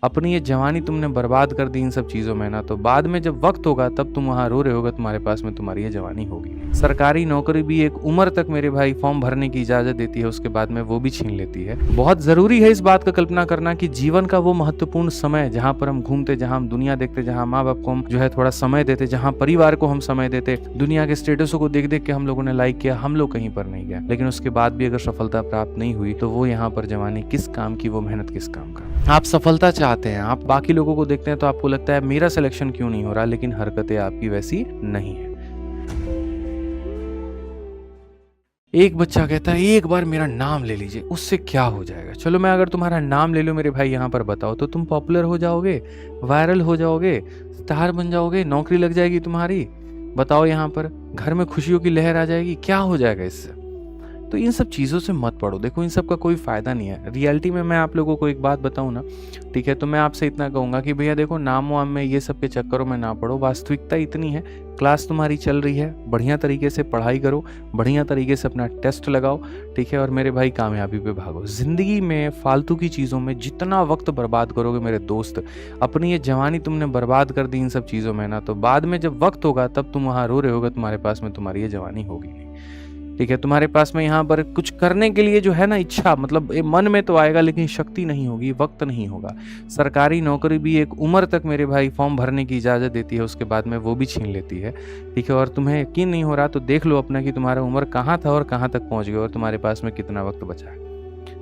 अपनी ये जवानी तुमने बर्बाद कर दी इन सब चीज़ों में ना, तो बाद में जब वक्त होगा तब तुम वहाँ रो रहे होगे, तुम्हारे पास में तुम्हारी ये जवानी होगी। सरकारी नौकरी भी एक उम्र तक मेरे भाई फॉर्म भरने की इजाज़त देती है, उसके बाद में वो भी छीन लेती है। बहुत ज़रूरी है इस बात का कल्पना करना कि जीवन का वो महत्वपूर्ण समय जहाँ पर हम घूमते, जहाँ हम दुनिया देखते, जहाँ माँ बाप को हम जो है थोड़ा समय देते, जहाँ परिवार को हम समय देते, दुनिया के स्टेटसों को देख देख के हम लोगों ने लाइक किया, हम लोग कहीं पर नहीं गए, लेकिन उसके बाद भी अगर सफलता प्राप्त नहीं हुई तो वो यहाँ पर जवानी किस काम की, वो मेहनत किस काम का। आप सफलता चाहते हैं, आप बाकी लोगों को देखते हैं तो आपको लगता है मेरा सिलेक्शन क्यों नहीं हो रहा, लेकिन हरकतें आपकी वैसी नहीं है। एक बच्चा कहता है एक बार मेरा नाम ले लीजिए, उससे क्या हो जाएगा। चलो मैं अगर तुम्हारा नाम ले लूं मेरे भाई यहाँ पर, बताओ तो तुम पॉपुलर हो जाओगे, वायरल हो जाओगे, स्टार बन जाओगे, नौकरी लग जाएगी तुम्हारी, बताओ यहाँ पर घर में खुशियों की लहर आ जाएगी, क्या हो जाएगा इससे। तो इन सब चीज़ों से मत पड़ो, देखो इन सब का कोई फ़ायदा नहीं है। रियलिटी में मैं आप लोगों को एक बात बताऊं ना, ठीक है, तो मैं आपसे इतना कहूँगा कि भैया देखो नाम वाम में ये सब के चक्करों में ना पड़ो। वास्तविकता इतनी है, क्लास तुम्हारी चल रही है, बढ़िया तरीके से पढ़ाई करो, बढ़िया तरीके से अपना टेस्ट लगाओ, ठीक है, और मेरे भाई कामयाबी पे भागो। ज़िंदगी में फालतू की चीज़ों में जितना वक्त बर्बाद करोगे मेरे दोस्त, अपनी ये जवानी तुमने बर्बाद कर दी इन सब चीज़ों में ना, तो बाद में जब वक्त होगा तब तुम वहाँ रो रहे होगे, तुम्हारे पास में तुम्हारी ये जवानी होगी नहीं, ठीक है। तुम्हारे पास में यहाँ पर कुछ करने के लिए जो है ना इच्छा, मतलब ये मन में तो आएगा लेकिन शक्ति नहीं होगी, वक्त नहीं होगा। सरकारी नौकरी भी एक उम्र तक मेरे भाई फॉर्म भरने की इजाज़त देती है, उसके बाद में वो भी छीन लेती है, ठीक है। और तुम्हें यकीन नहीं हो रहा तो देख लो अपना कि तुम्हारा उम्र कहाँ था और कहाँ तक पहुँच गया और तुम्हारे पास में कितना वक्त बचा है।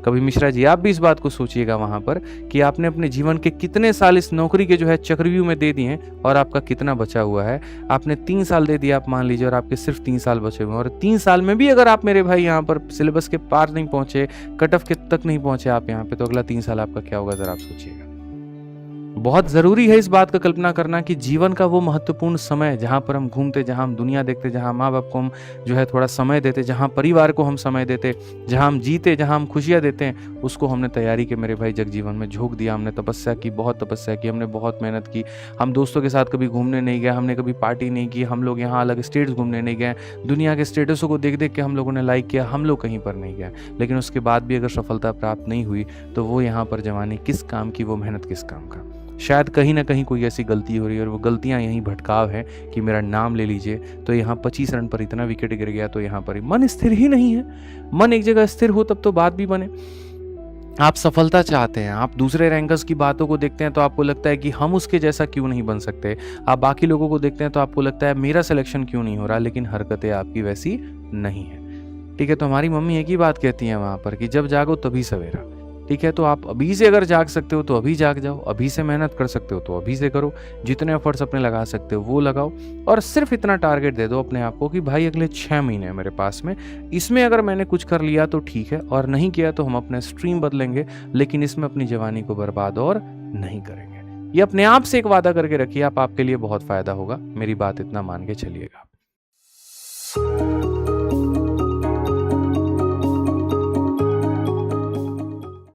कभी मिश्रा जी आप भी इस बात को सोचिएगा वहाँ पर कि आपने अपने जीवन के कितने साल इस नौकरी के जो है चक्रव्यूह में दे दिए हैं और आपका कितना बचा हुआ है। आपने 3 साल दे दिया, आप मान लीजिए, और आपके सिर्फ 3 साल बचे हुए हैं, और 3 साल में भी अगर आप मेरे भाई यहाँ पर सिलेबस के पार नहीं पहुंचे, कट ऑफ के तक नहीं पहुंचे आप यहाँ पे, तो अगला 3 साल आपका क्या होगा जरा आप सोचिएगा। बहुत ज़रूरी है इस बात का कल्पना करना कि जीवन का वो महत्वपूर्ण समय जहाँ पर हम घूमते, जहाँ हम दुनिया देखते, जहाँ माँ बाप को हम जो है थोड़ा समय देते, जहाँ परिवार को हम समय देते, जहाँ हम जीते, जहाँ हम खुशियाँ देते हैं, उसको हमने तैयारी के मेरे भाई जगजीवन में झोंक दिया। हमने तपस्या की, बहुत तपस्या की, हमने बहुत मेहनत की। हम दोस्तों के साथ कभी घूमने नहीं गए, हमने कभी पार्टी नहीं की, हम लोग यहाँ अलग स्टेट्स घूमने नहीं गए, दुनिया के स्टेटसों को देख देख के हम लोगों ने लाइक किया, हम लोग कहीं पर नहीं गए, लेकिन उसके बाद भी अगर सफलता प्राप्त नहीं हुई तो वो यहाँ पर जवानी किस काम की, वो मेहनत किस काम का। शायद कहीं ना कहीं कोई ऐसी गलती हो रही है और वो गलतियां यहीं भटकाव है कि मेरा नाम ले लीजिए, तो यहाँ 25 रन पर इतना विकेट गिर गया, तो यहाँ पर मन स्थिर ही नहीं है। मन एक जगह स्थिर हो तब तो बात भी बने। आप सफलता चाहते हैं, आप दूसरे रैंकर्स की बातों को देखते हैं तो आपको लगता है कि हम उसके जैसा क्यों नहीं बन सकते। आप बाकी लोगों को देखते हैं तो आपको लगता है मेरा सिलेक्शन क्यों नहीं हो रहा, लेकिन हरकतें आपकी वैसी नहीं है, ठीक है। तो हमारी मम्मी एक ही बात कहती है वहाँ पर कि जब जागो तभी सवेरा, ठीक है। तो आप अभी से अगर जाग सकते हो तो अभी जाग जाओ, अभी से मेहनत कर सकते हो तो अभी से करो, जितने एफर्ट्स अपने लगा सकते हो वो लगाओ, और सिर्फ इतना टारगेट दे दो अपने आप को कि भाई अगले 6 महीने है मेरे पास में, इसमें अगर मैंने कुछ कर लिया तो ठीक है, और नहीं किया तो हम अपने स्ट्रीम बदलेंगे, लेकिन इसमें अपनी जवानी को बर्बाद और नहीं करेंगे। ये अपने आप से एक वादा करके रखिए, आपके लिए बहुत फायदा होगा। मेरी बात इतना मान के चलिएगा।